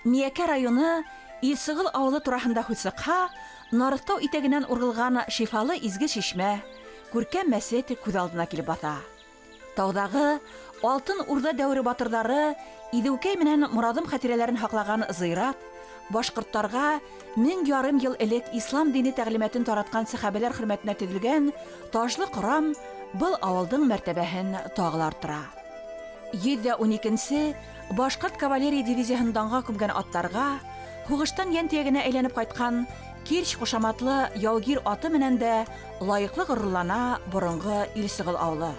Миякә районы Илсыгыл авылы турахында һүсыкһа, Нарыҫтау итәгенән урғылған шифалы изге шишмә, күркәм мәсет күҙ алдына килеп баҫа. Тауҙағы алтын урҙа дәүре батырҙары Иҙеүкәй менән Мораҙым хәтирәләрен һаҡлаған зыйрат, башҡорттарға 1200 йыл элек ислам дине тәғлимәтен таратҡан сәхәбәләр хөрмәтенә төҙөлгән ташлы ҡорам был ауылдың мәртәбәһен тағылар арттыра. 112-нсе башҡорт кавалерия дивизияһын данға күмгән аттарға, һуғыштан йән-тейәгенә әйләнеп ҡайтҡан Кирш ҡушаматлы яугир аты менән дә лайыҡлы ғорурлана боронғо Илсыгыл ауылы.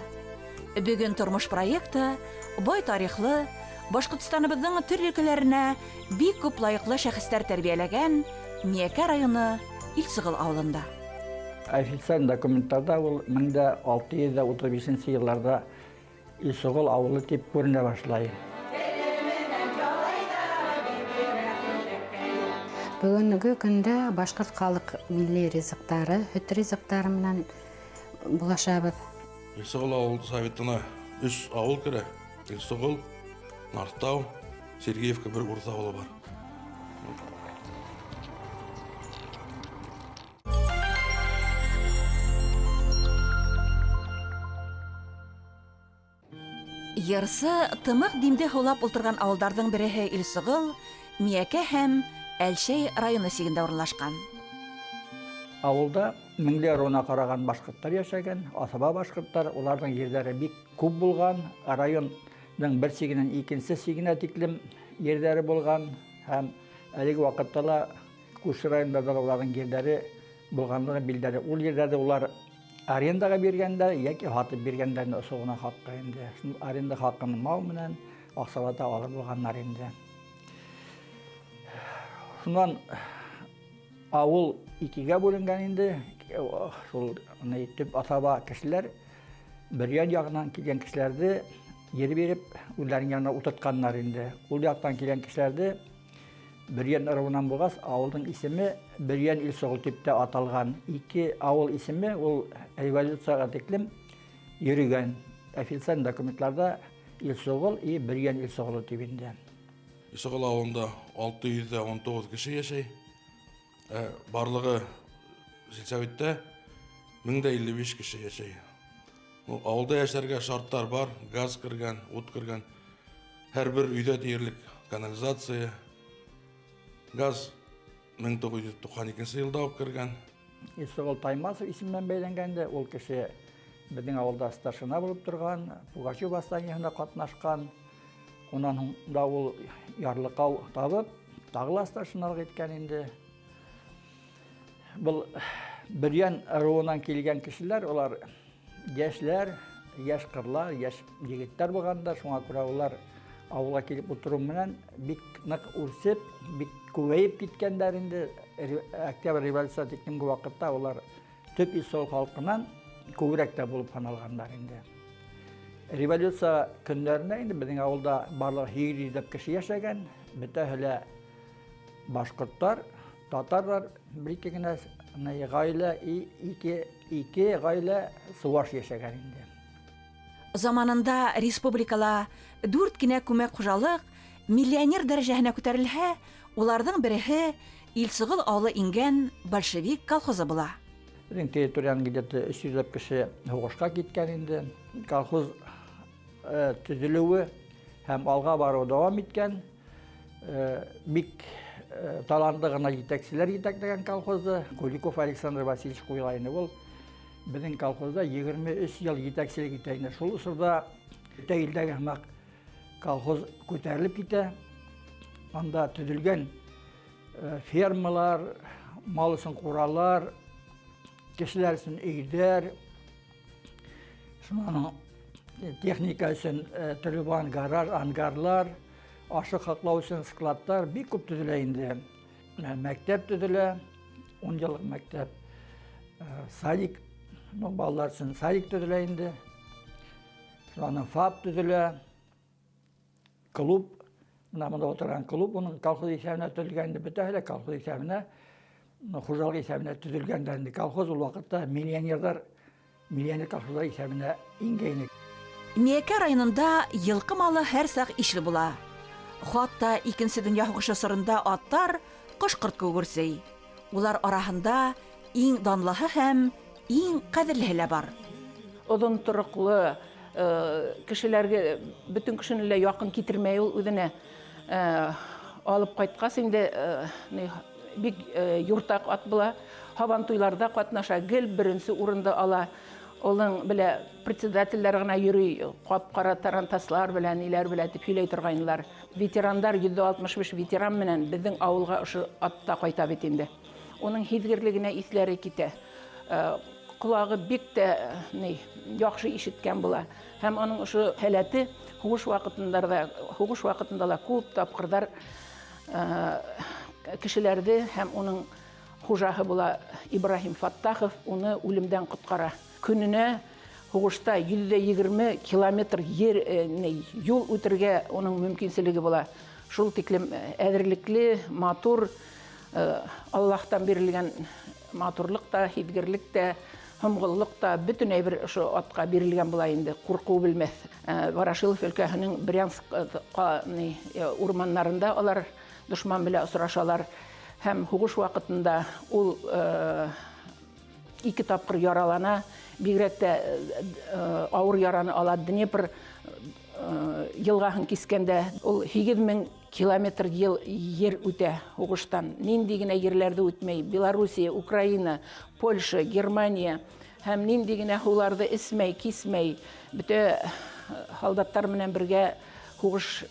Бөгөн тормош проекты бай тарихлы, Башҡортостаныбыҙҙың төрлө өлкәләренә бик күп лайыҡлы шәхестәр тәрбиәләгән Миякә районы Илсыгыл ауылында. Официаль документтарда ул 1635 йылларда Илсыгыл ауылы тип күренә башлай. Бүгінгі көндә башҡорт халык милли ризыҡтары, һөт ризыҡтары менән булашабыҙ. Илсыгыл ауыл советына 3 ауыл керә. Илсыгыл, Нарыҫтау, Сергеевка бер урта ауылы бар. Йырсы тымыҡ димде һаулап ултырған ауылдарҙың береһе Илсыгыл, Миякә һәм Әлшәй районы сигендә урынлашҡан. Ауылда меңләр руына ҡараған башҡорттар йәшәгән, асаба башҡорттар, уларҙың ерҙәре бик күп булған, райондың бер сигенән икенсе сигенә тиклем ерҙәре булған, һәм әлеге ваҡытта ла күрше райондарҙа уларҙың ерҙәре булғанлығы билдәле. Ул ерҙәрҙе улар арендаға биргәндәр, йәки һатып биргәндәрне осоғына хаҡҡа инде. Аренда хаҡҡын мал менән аҡсалата алып булғандар инде. Шунан ауыл икегә бүленгән инде. Шул төп асаба кешеләр бер яғынан килгән кешеләрҙе ер биреп, үҙҙәренең янына ултыртҡандар инде. Ул яҡтан килгән кешеләрҙе Бөрйән ырыуынан булғас, ауылдың исеме Бөрйән Илсыгыл тип тә аталған. Ике ауыл исеме ул революцияға тиклем йөрөгән. Официаль документларда Илсыгыл и Бөрйән Илсыгылы тип инде. Илсыгыл ауылында 619 кеше йәшәй. Барлығы сельсоветта 1055 кеше йәшәй. Ауылда йәшәргә шарттар бар, газ кергән, ут кергән. Һәр бер өйдә тиерлек канализация, газ 1992 йылда алып кергән. Илсыгыл Таймасов исеменән бәйләнгәнде. Ул кеше безнең авылда старшина булып торган, Пугачев восстаниеһында ҡатнашҡан. Унан һуң да ул ярлыҡау табып, тағы ла старшиналыҡ иткән инде. Был Бөрйән ырыуынан килгән кешеләр, улар йәшләр, йәш ҡырлар, йәш егеттәр булғандар. Шуңа күрә улар ауылға килеп ултырыу менән бик ныҡ үрсеп, бик күбәйеп киткәндәр инде. Октябрь революция тиклемге ваҡытта улар төп Илсыгыл халҡынан күберәк тә булып һаналғандар инде. Революция көндәрендә инде безнең ауылда барлығы 100 кеше йәшәгән. Бөтәһе лә башҡорттар, татарлар, бер-ике генә ғаилә, ике ғаилә сыуаш йәшәгән инде. Заманында республикала 4 кенә күмәк хужалыҡ миллионер дәрәжәһенә күтәрелһә, уларҙың береһе Илсыгыл ауылы ингән большевик колхозы була. Безнең территорияның где-то 300 кеше һуғышҡа киткән инде. Колхоз төҙөлөүе һәм алға барыуы дауам иткән. Бик талантлы ғына етәкселәр етәкләгән колхозды. Куликов Александр Васильевич Ҡуйлайны. Ул безнең колхозда 23 йыл етәкселек итә инде. Шул осорда илдәге һымаҡ колхоз күтәрелеп китә. Анда төҙөлгән фермалар, мал өсөн ҡуралар, кешеләр өсөн өйҙәр, шунан техника өсөн төрлө булган гараж, ангарлар, ашыҡ һаҡлау өсөн складтар бик күп төҙөлә инде. Мәктәп төҙөлә, 10 йыллыҡ мәктәп, садик, балалар өсөн садик төҙөлә инде. Шунан ФАП төҙөлә, клуб, мында отырған клуб, уның колхоз исәбенә төҙөлгән инде. Бөтәһе лә колхоз исәбенә, хужалыҡ исәбенә төҙөлгәндәр инде. Колхоз ул ваҡытта миллионер колхоздар исәбенә ингәйне. Миякә районында йылҡы малы һәр саҡ ишле була. Хатта икенче дөнья һугышы сырында аттар кышкырт күгерсей. Улар араһында иң данлыһы һәм иң кадерлеһе лә бар. Оҙон тороҡлы кешеләргә бөтөн кешене лә яҡын китермәй ул үҙенә алып ҡайтҡас инде бик юртаҡ ат була. Һабан туйларда ҡатнаша, гел беренсе урынды ала. Олың белә председателләр генә йөрөй, ҡап-ҡара тарантаслар белән, ниләр белә дип һөйләй торғайнылар. Ветерандар 165 ветеран менән беҙҙең ауылға ошо атта ҡайта бит инде. Уның һиҙгерлегенә иҫләре китә. Ҡолағы бик тә яҡшы ишеткән була. Һәм аның ошо һәләте һуғыш ваҡытында ла күп тапҡырҙар кешеләрҙе һәм уның хужаһы була Ибраһим Фаттахов уны үлемдән ҡотҡара. Көнөнә һуғышта 120 километр юл үтергә уның мөмкинселеге була. Шул тиклем әҙерлекле, матур, Аллаһтан бирелгән матурлык та, һиҙгерлек тә, һомғоллоҡ та бөтөн әйбер ошо атҡа бирелгән була инде, ҡурҡыу белмәҫ. Ворошилов өлкәһенең Брянск урманнарында алар дошман белән осрашалар. Һәм һуғыш ваҡытында ул 2 тапҡыр яралана, бигерәк тә ауыр яраны ала. Днепр йылғаһын кискәндә ул 8000 километр ер үтә һуғыштан. Нинди генә ерләрҙе үтмәй. Белоруссия, Украина, Польша, Германия һәм нинди генә һыуҙарҙы эсмәй, кисмәй. Бөтә һалдаттар менән бергә һуғыш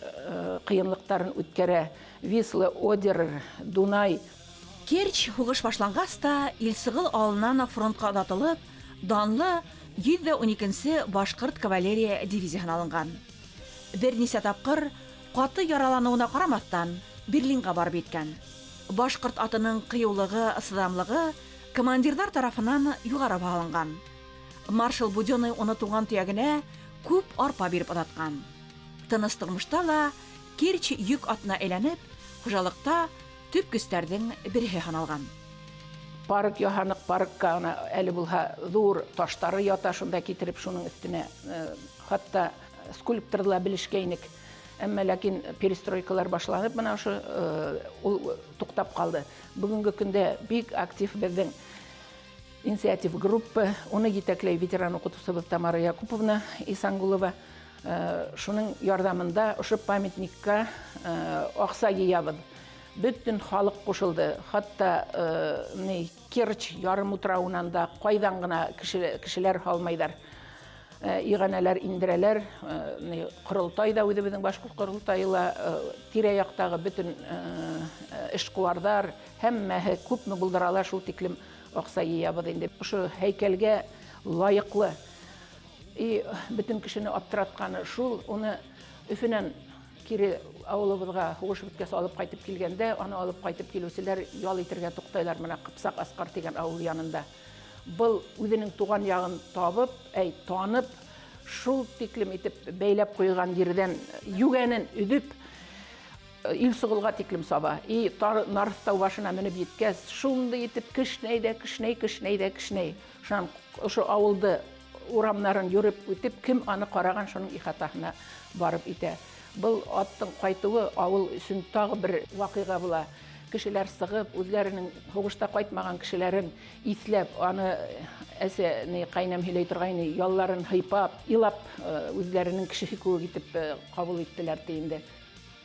ҡыйынлыҡтарын үткәрә. Висла, Одер, Дунай. Керчь һуғыш башланғас та Илсығыл ауылынан фронтҡа оҙатылып, данлы 112-нсе башҡорт кавалерия дивизияһына алынған. Бер нисә тапҡыр ҡаты яраланыуына ҡарамаҫтан Берлинға барып еткән. Башҡорт атының ҡыйыулығы, сыҙамлығы командирҙар тарафынан юғары баһаланған. Маршал Буденный уны туған төйәгенә күп арпа биреп оҙатҡан. Тыныс тормошта ла Керчь йөк атына әйләнеп, хужалыҡта төп көстәрҙең береһе һаналған. Парк яһаныҡ, паркка әле булһа ҙур таштары ята, шунда китереп шуның өҫтөнә хатта скульпторла белешкәйнек. Әммә ләкин перестройкалар башланып, бына ошо ул туҡтап ҡалды. Бөгөнгө көндә бик актив беҙҙең инициатив группа, уны етәкләй ветеран уҡытыусыбыҙ Тамара Якуповна Исангулова. Шуның ярҙамында ошо памятникка аҡса йыябыҙ. Бөтөн халыҡ ҡушылды. Хатта Керчь ярым утрауынан да ҡайҙан ғына кешеләр һалмайҙар. Иғәнәләр индерәләр. Ҡоролтай да, үҙебеҙҙең башҡорт ҡоролтайы ла, тирә-яҡтағы бөтөн эшҡыуарҙар, һәммәһе күпме булдыралар, шул тиклем аҡса йыябыҙ инде. Ошо һәйкәлгә лайыҡлы бөтөн кешене аптыратҡаны шул, уны Өфөнән кире ауылыбыҙға һуғыш бөткәс алып ҡайтып килгәндә, аны алып ҡайтып килеүселәр ял итергә туҡтайлар менә Ҡыпсаҡ Асҡар тигән ауыл янында. Был үҙенең туған яғын табып, танып, шул тиклем итеп бәйләп ҡуйған ерҙән йүгәнен өҙөп, Илсығылға тиклем саба. Нарыҫтау башына менеп еткәс, шундай итеп кешнәй. Шунан ошо ауылды урамнарын йөрөп үтеп, кем аны ҡараған, шуның ихатаһына барып итә. Был аттың ҡайтыуы ауыл өсөн тағы бер ваҡиға була. Кешеләр сығып, үҙләренең һуғышта ҡайтмаған кешеләрен иҫләп, аны әсә ҡайнам һөйләй торғайны, ялларын һыйпап, илап, үҙләренең кешеһе кеүек итеп ҡабул иттеләр инде.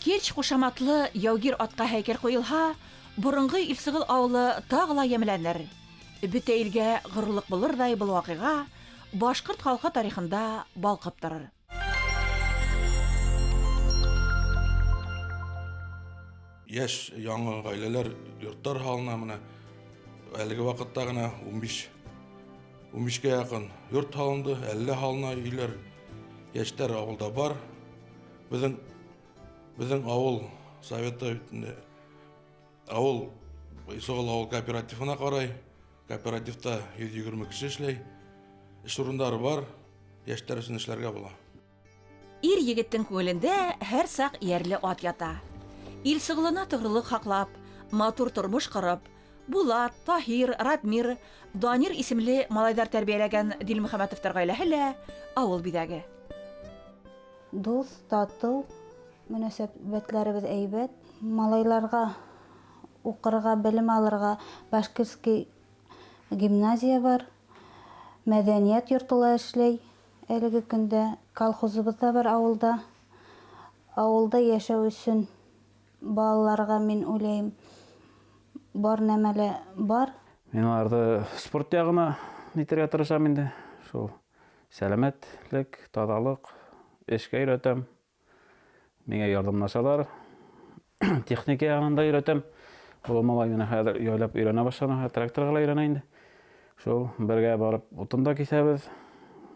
Керчь ҡушаматлы яугир атҡа һәйкәл ҡуйылһа, боронғо Илсығыл ауылы тағы ла йәмләнер. Бөтә илгә ғорурлыҡ булырҙай был ваҡиға башҡорт халҡы тарихында балҡып торор. Яш яңы ғаиләләр йорттар һалына менә әлеге ваҡытта ғына 15-кә яҡын йорт һалынды, 50 һалына өйләр, йәштәр ауылда бар. Беҙҙең ауыл советы ауыл Илсығыл ауыл кооперативына ҡарай. Кооперативта 120 кеше эшләй. Эш урындары бар, йәштәр өсөн эшләргә була. Ир егеттең күңелендә һәр саҡ эйәрле ат ята. Илсығылына тоғролоҡ һаҡлап, матур тормош ҡороп, Булат, Таһир, Радмир, Данир исемле малайҙар тәрбиәләгән Дилмөхәмәтовтар ғаиләһе лә ауыл биҙәге. Дуҫ, татыу, Мөнәсәбәтләребез әйбәт. Малайларга укырга, белем алырга Башкирский гимназия бар. Мәдәният йортылы эшләй. Әлеге көндә колхозыбыз да бар авылда. Авылда яшәү өчен балаларга мин уйлыйм бар нәмәле бар. Мен аларды спорт ягына нитергә тырышам инде. Шул сәламәтлек, тазалык, эшкә өйрәтәм. Миңа ярдәмлашалар. Техника ягында өйрәтәм. Ул малай гына хәзер яйлап өйрәнә башлана, тракторга өйрәнә инде. Шул бергә барып утында кисәбез.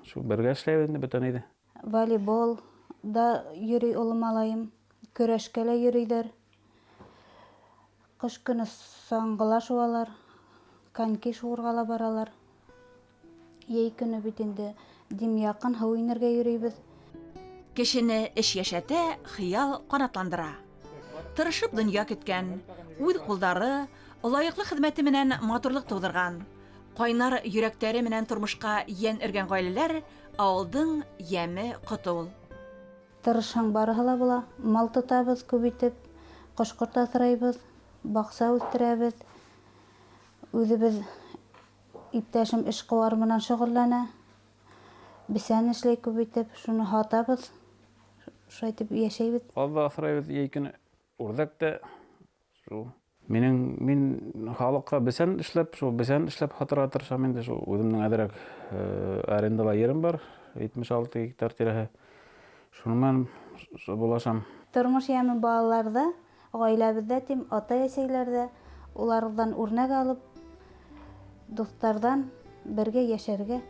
Шул бергә эшләйбез инде бөтен иде. Волейбол да йөри улы малайым. Көрәшкә лә йөриләр. Кыш көне саңгыла шуалар. Коньки шуырга ла баралар. Яй көне бит инде дим якын һыу инергә йөрибез. Кешене эш яшәтә, хыял канатландыра. Тырышып дөнья көткән, үҙ ҡулдары, лайыҡлы хеҙмәте менән матурлык тыуҙырған, ҡайнар йөрәктәре менән тормошҡа йән өргән ғаиләләр ауылдың йәме ҡото ул. Тырышһаң барыһы ла була. Мал тотабыз күп итеп, ҡош-ҡорт аҫрайбыз, баҡса үҫтерәбеҙ. Үҙебеҙ иптәшем эшҡыуар менән шөғөлләнә. Бесән эшләй күп итеп, шуны һатабыҙ. Шулай итеп йәшәйбеҙ. Ҡаҙҙа аҫрайбыҙ йәй көне. Үрҙәктә шул мин халыҡҡа бесән эшләп, һатырға тырышам инде. Шул үҙемнең әҙерәк арендала ерем бар, 76 гектар тирәһе. Шуның менән булашам. Тормош йәме балаларҙа, ғаиләбеҙҙә тим, ата-әсәйләрҙә, уларҙан үрнәк алып, дуҫтарҙан бергә йәшәргә.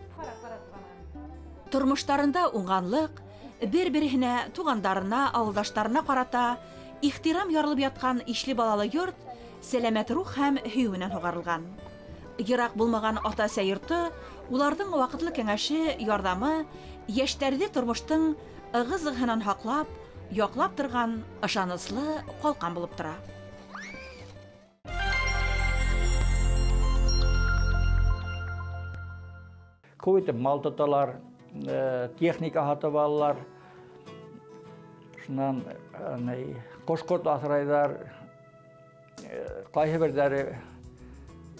Тормоштарында уңғанлык, бер-береһенә, туғандарына, ауылдаштарына ҡарата ихтирам ярылып ятҡан ишле балалы йорт сәләмәт рух һәм һөйөү менән һуғарылған. Йыраҡ булмаған ата-әсә йорто, уларҙың ваҡытлы кәңәше, ярҙамы, йәштәрҙе тормоштың ығы-зығыһынан һаҡлап, яҡлап торған ышаныслы ҡалҡан булып тора. Күп итеп мал тоталар, техника һатып алалар. Шунан ҡош-ҡорт аҫрайҙар. Ҡайһы берҙәре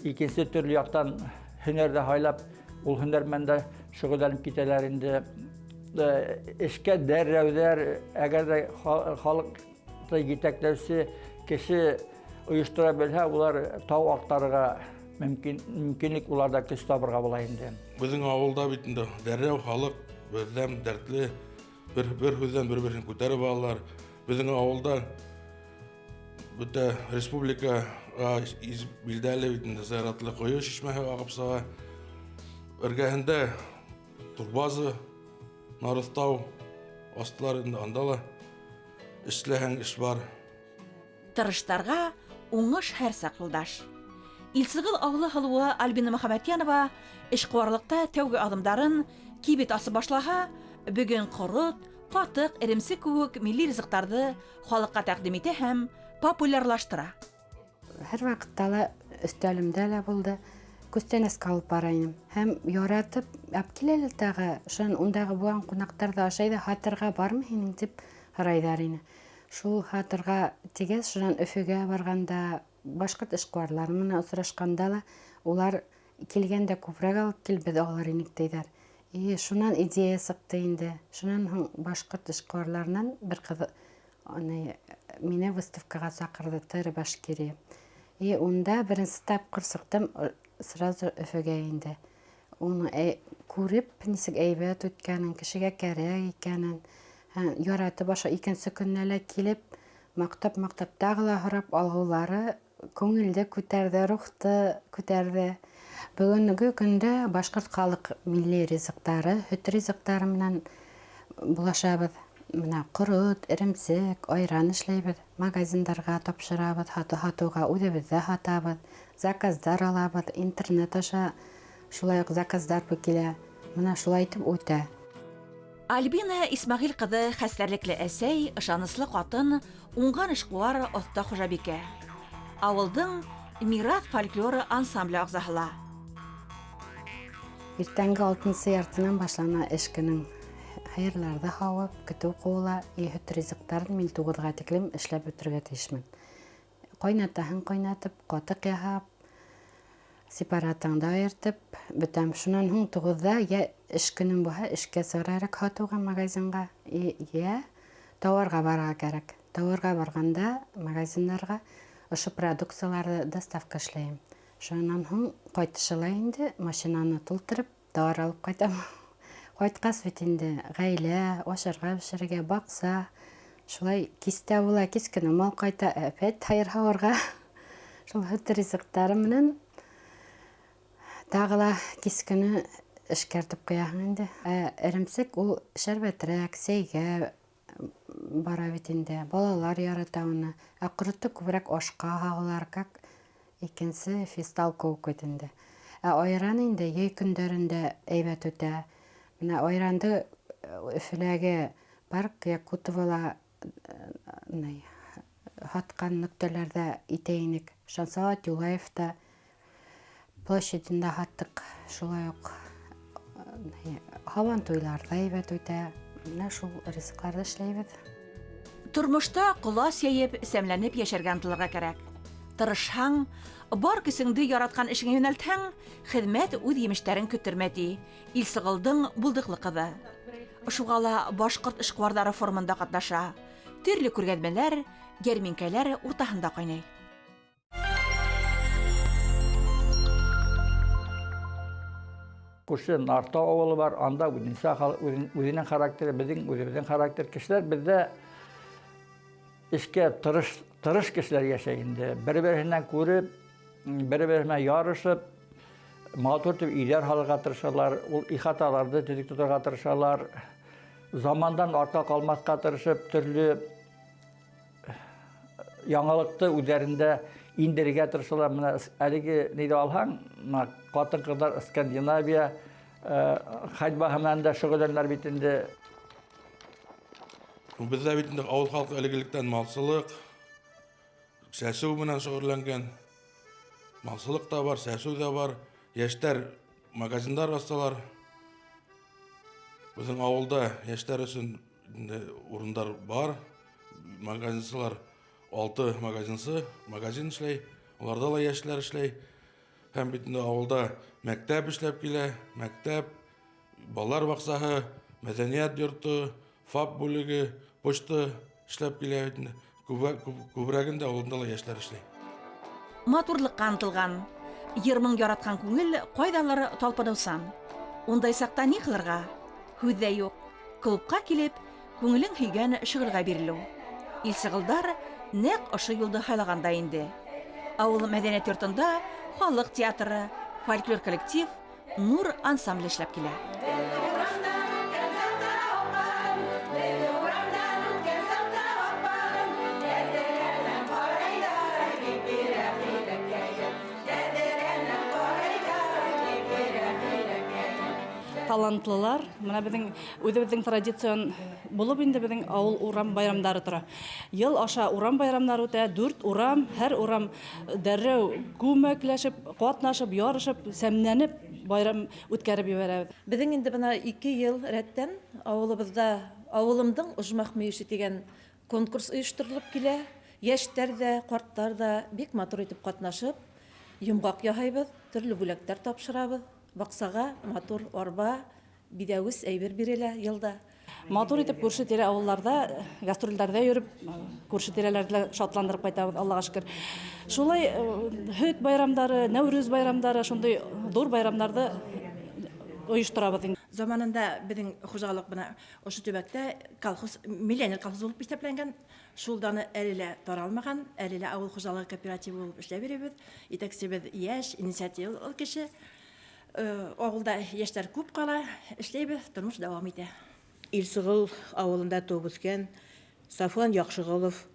икенсе төрлө яҡтан һөнәрҙе һайлап, ул һөнәр менән дә шөғөлләнеп китәләр инде. Эшкә дәррәүҙәр, әгәр ҙә халыҡты етәкләүсе кеше ойоштора белһә, улар тау аҡтарырға мөмкинлек уларда көс табырға була инде. Безнең авылда бит инде дәррәү халык берҙәм дәртле, бер һүҙҙән бер-берен күтәреп алалар. Безнең авылда бөтә республикаға билдәле бит инде зыяратлы ҡойо шишмәһе ағып сыға. Эргәһендә Турбазы, Нарыҫтау астылар инде, анда ла эшләһәң эш бар. Тырыштарға уңыш һәр саҡ юлдаш. Илсығыл ауылы һылыуы Альбина Мөхәмәтйәнова эшҡыуарлыҡта тәүге аҙымдарын кибет асып башлаһа, бөгөн ҡорот, ҡатыҡ, эремсе кеүек милли ризыҡтарҙы халыҡҡа тәҡдим итә һәм популярлаштыра. Һәр ваҡытта ла өҫтәлемдә лә булды. Күстәнәскә алып бара инем. Һәм яратып, киләле тағы, шун ундағы булған ҡунаҡтарҙы ашай да һатырға бармы һинең тип һорайҙар ине. Шул һатырға тигәс, шунан Өфөгә барғанда, башҡорт эшҡыуарлары менән осрашҡанда ла, улар килгәндә күпрәк алып кил, беҙ алыр инек тиҙәр. Шунан идея сыҡты инде. Шунан һуң башҡорт эшҡыуарларынан бер ҡыҙ мине выставкаға саҡырҙы, ТР Башкирия. Унда беренсе тапҡыр сыҡтым, сразу Өфөгә инде. Уны күреп, нисек әйбәт үткәнен, кешегә кәрәк икәнен, яратып аша икенсе көннә лә килеп, маҡтап тағы ла һорап алғылары күңелде күтәрҙе, рухты күтәрҙе. Бөгөнгө көндә башҡорт халыҡ милли ризыҡтары, һөт ризыҡтары менән булашабыҙ. Ҡорот, эремсек, айран эшләйбеҙ, магазиндарға тапшырабыҙ, һатыуға үҙебеҙҙә һатабыҙ, заказдар алабыҙ, интернет аша шулай уҡ заказдар килә. Мына шулай итеп үтә. Альбина Исмәғил ҡыҙы хәстәрлекле әсәй, ышаныслы ҡатын, уңған эшҡыуар, оҫта хужабикә. Ауылдың мираҫ фольклоры ансамбле ағзаһы ла. Иртәнге 6-нчы яртынан башлана эш көнөң. хайырларды хауып, көтүү куула, өйөт ризыктарын мин 9-га тиклем эшләп бетергә тиешмен. Кайнатаһын кайнатып, катык яһап, сепаратыңда айыртып, бетәм шунан һуң 9-да я эш көнем булһа, эшкә сарарак хатуга магазинга, я товарга барга кирәк. Товарга барганда магазиннарга ошо продукцияларды доставка эшләйм. Шунан һуң кайтышыла инде, машинаны тултырып, товар алып кайтам. Кайткас бит инде гаилә, ашарга, бишерергә, бакса, шулай кистә була, кискене мал кайта, опять хайыр-хавырга. Шул хөт ризыктары менән тагыла кискене эшкәртеп куяһың инде. Эремсек ул шәрбәтрәк, сәйгә бара бит инде. Балалар ярата уны. Акырты күбрәк ашка һагылар, как икенсе фисталка укыт инде. Айран инде яй көндәрендә әйбәт үтә. Менә айранды Өфөләге парк Якутовала хаткан нөктәләрдә итәйник. Шансалат Юлаевта площадьында хаттык. Шулай ук һаван туйларда әйбәт үтә. Менә шул ризыкларда эшләйбез. Тормышта кулас яеп, сәмләнеп яшәргә омтылырга кирәк. Тырышһаң, бар көсеңде яраткан эшеңә юнәлтһәң, хезмәт үз емештәрен көттермә ди. Илсыгылдың булдыклы кызы. Шугала башкорт эшкуарлары форумында катнаша. Төрле күргәзмәләр, ярминкәләр уртаһында кайнай. Күрше Нарта авылы бар, анда үзенең характеры, безнең характер кешеләр бездә эшкә тырыш кешеләр яшәй инде. Бер-берсеннән күреп, бер-берсенә ярышып, матур итеп өйләр халыга тырышалар, ул ихаталарды төзек тотарга тырышалар. Замандан артка калмаска тырышып, төрле яңалыкты үзләрендә индергә тырышалар. Менә әлеге нидә алһаң, катын-кызлар Скандинавия ходьба һәм дә шөгыльләнәләр бит инде. Бездә бит инде авыл халкы элегелектән малсылык, сәсү менән шөгыльләнгән. Малсылык та бар, сәсү дә бар. Яшьтәр магазиндар асталар. Безнең авылда яшьтәр өчен урындар бар. Магазинчылар 6 магазин эшләй. Аларда да яшьләр эшләй. Һәм бит инде авылда мәктәп эшләп килә. Мәктәп, балалар баксаһы, мәдәният йорты, ФАП бүлеге, почта эшләп килә. Күбрәгендә авылда да яшьләр эшләй. Матурлыкка ынтылган, йырмың яраткан күңел кайдалар талпынусан. Ундай сакта ни кылырга? Һүздә юк. Клубка килеп, күңелең һөйгән шөгыльгә бирелү. Илсыгылдар нәкъ ошо юлды хайлаганда инде. Авыл мәдәният йортында халык театры, фольклор коллектив, Нур ансамбль эшләп килә. Талантлылар, менә безнең үзебезнең традицион булып инде безнең авыл урам байрамнары тора. Ел аша урам байрамнары үтә, 4 урам, һәр урам дәррәү күмәкләшеп, катнашып, ярышып, сәмләнеп байрам үткәреп җибәрәбез. Безнең инде бына 2 ел рәттән авылыбызда авылымдың оҗмах мөеше дигән конкурс оештырылып килә. Яшьтәр дә, карттар да бик матур итеп катнашып, йомгак яһайбыз, төрле бүләкләр тапшырабыз. Баксага матур арба, бидәвис әйбер бирелә елда. Матур итеп күрше тирә авылларда, гастрольләрдә йөреп, күрше тирәләрдә шатландырып кайтабыз, Аллага шөкер. Шулай хөт байрамнары, Нәүрүз байрамнары, шундый зур байрамнарда оештырабыз. Заманында безнең хуҗалык бына ошо төбәктә колхоз, миллионер колхоз булып исәпләнгән. Шулданы әле таралмаган, әле авыл хуҗалыгы кооперативы булып эшләп йөрибез. Итәкчебез яшь, инициативалы кеше. Авылда яшьтәр күп кала, эшләйбез, тормыш дәвам итә. Илсыгыл авылында туып үскән Сафуан Яхшыгылов,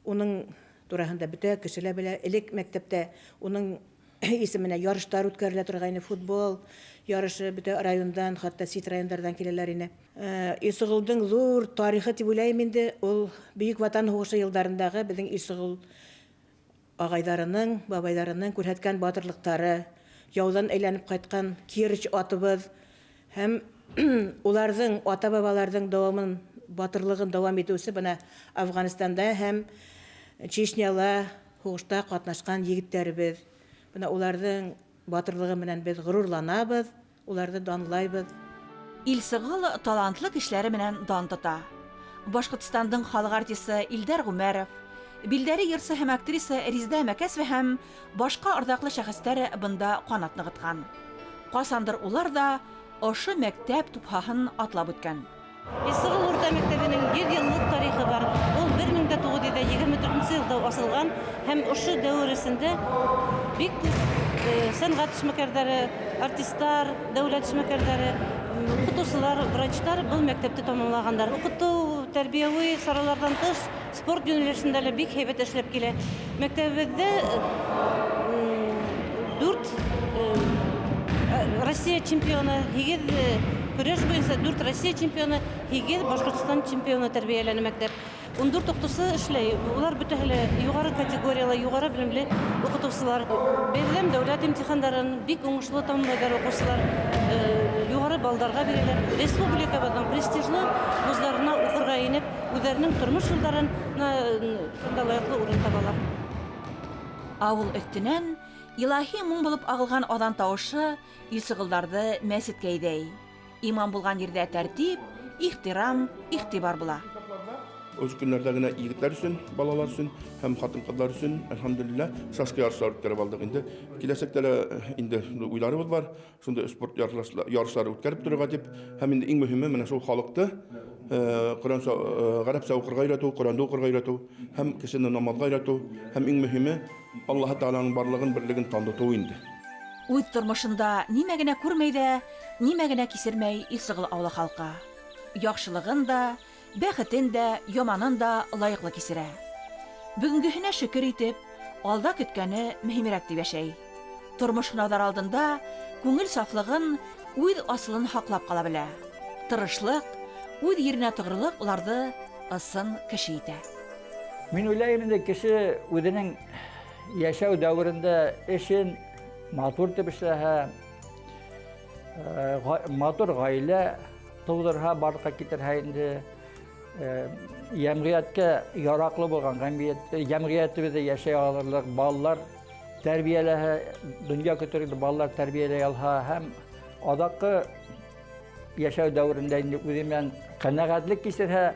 уның тураһында бөтә кешеләр белә. Элек мәктәптә уның исеменә ярыштар үткәрелә торган футбол ярышы, бөтә райондан, хәтта сит районнардан киләләр ине. Илсыгылдың зур тарихы дип уйлыйм инде. Ул Бөек Ватан һугышы елларындагы безнең Илсыгыл агайларының, бабайларының күрһәткән батырлыктары, яудан әйләнеп кайткан Кирич атыбыз һәм уларның ата-бабаларның дәвамын, батырлыгын дәвам итүсе бына Афганистанда һәм Чечняла хугышта катнашкан егетләребез. Бына уларның батырлыгы белән без горурланабыз, уларны данлайбыз. Илсыгыл талантлы кешеләре менән дан тота. Башкортстандың халык артисты Илдар Гумәров, билдәре йырсы һәм актриса Ризда Мәкәсова һәм башка ардаклы шәхестәр бында канат ныгыткан. Касандыр улар да ошо мәктәп тупһаһын атлап үткән. Илсыгыл урта мәктәбенең 100 еллык тарихы бар. Ул 1924 елда асылган һәм ошо дәвер эсендә бик сәнгать эшмәкәрләре, артистлар, дәүләт эшмәкәрләре, укытучылар, врачлар бу мәктәпте тәмамлаганнар. Укыту, тәрбияви саралардан тыш спорт юнәлешендә дә бик һәйбәт эшләп килә. Мәктәбебездә 4 Россия чемпионы, 8 көрәш буенча 4 Россия чемпионы, 8 Башкортстан чемпионы тәрбияләнә мәктәп. 14 укытучы эшләй. Улар бөтәһе югары категориялы, югары белемле укытучылар. Бәйләм дәүләт имтиханнарын бик уңышлы тәмамлыйлар укучылар. Югары балларга бирәләр. Республикабызның престижлы вузларына укырга инеп, үзләренең тормыш юлларын лаеклы урын табалар. Авыл өстенән илаһи моң булып агылган адан тавышы Илсыгылдарды мәсеткә идәй. Иман булган ердә тәртип, ихтирам, игътибар була. Өз көннәрдә генә егетләр өчен, балалар өчен һәм хатын-кызлар өчен, әлхәмдүлилләh, шашка ярышлар үткәреп алдык инде. Киләчәктә инде уйларыбыз бар. Шунда спорт ярышлары үткәреп торырга дип, һәм инде иң мөһиме менә шул халыкты гарәпчә укырга өйрәтү, Коръәнне укырга өйрәтү, һәм кешене намазга өйрәтү, һәм иң мөһиме Аллаһ Тәгаланың барлыгын, берлеген таныту инде. Үз тормышында нимә генә күрмәй дә, нимә генә кисермәй Илсыгыл авылы халкы. Яхшылыгын да, бәхетен дә, яманын да лаеклы кисерә. Бүгенгеһенә шөкер итеп, алда көткәне мөһимрәк дип яшәй. Тормыш сынаулар алдында күңел сафлыгын, үз асылын хаклап кала белә. Тырышлык, үз yerенә тыгырлык уларны ысын кеше итә. Мин уйлайм инде кеше үзенең яшәү дәверендә эшен матур итеп эшләһә, матур гаилә тудырһа, барлыкка китерһә инде, ямгыятькә яраклы булган ямгыятыбызда яшәй алырлык балалар тәрбияләһә, дөнья көтөргән балалар тәрбияләй алһа һәм адакы яшәү дәверендә инде үзеннән канәгатьлек кисерһә,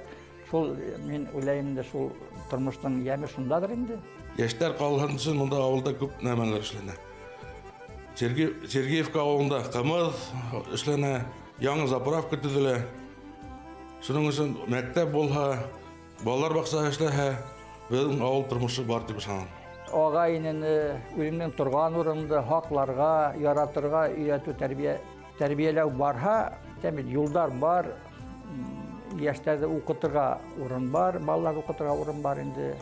шул мин уйлайм инде шул тормышның яме шундадыр инде. Яшьтәр калган өчен монда авылда күп нәмәләр эшләнә. Сергеевка авылында кымыз эшләнә, яңа заправка төзелә. Шуның өчен мәктәп булһа, балалар бакчасы эшләһә, безнең авыл тормышы бар дип ышанам. Агайны үзенең торган урынында хакларга, яратырга өйрәтү, тәрбияләү барһа, тәмин юлдар бар, яшьтәрдә укытырга урын бар, балалар укытырга урын бар инде.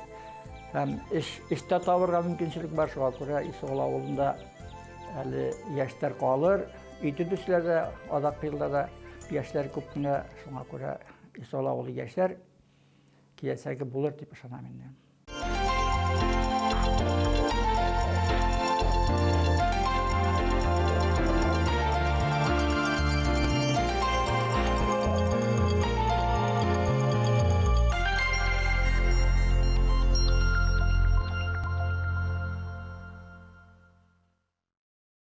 Һәм эштә табырга мөмкинчелек бар, шуңа күрә Илсыгыл авылында әле яшьтәр калыр. Итүдүсләрдә, адакы елларда яшьләр күп кенә, шуңа күрә Илсыгыл авылы яшьләр киләчәге булыр дип ышанам инде.